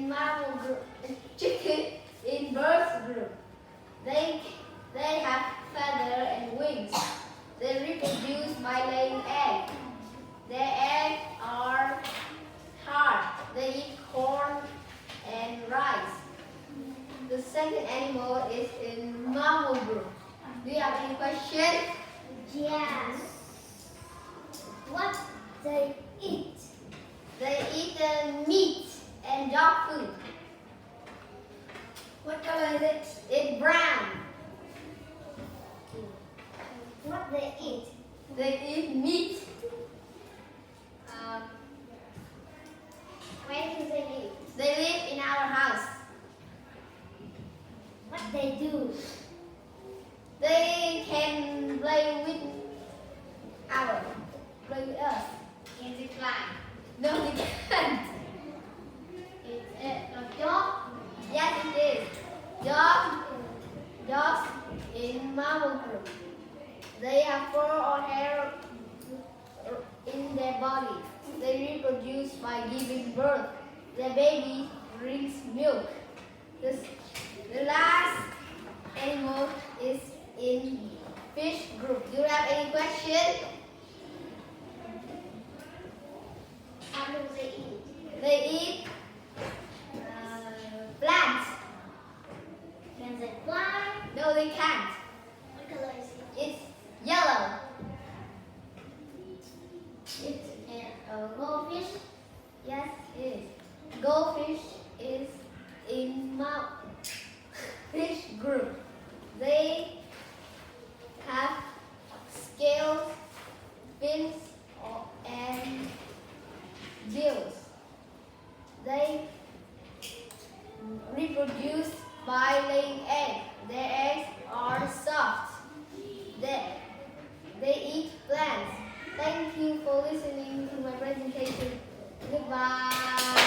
in mammal group, chicken in bird group. They have feathers and wings. They reproduce by laying eggs. Their eggs are hard. They eat corn and rice. The second animal is in mammal group. Do you have any questions? Yes. What they eat? They eat meat and dog food. What color is it? It's brown. What they eat? They eat meat. Where do they live? They live in our house. What they do? They can play with us. Can they fly? No, they can't. It's a dog. Yes, it is. Dogs in mammal group. They have fur or hair in their body. They reproduce by giving birth. Their baby drinks milk. The last animal is in fish group. Do you have any question? How do they eat? They eat plants. Can they fly? No, they can't. What color is it? It's yellow. It's a goldfish. Yes, it is. Goldfish is in fish group. They have scales, fins, and gills. They reproduce by laying eggs. Their eggs are soft. They eat plants. Thank you for listening to my presentation. Goodbye.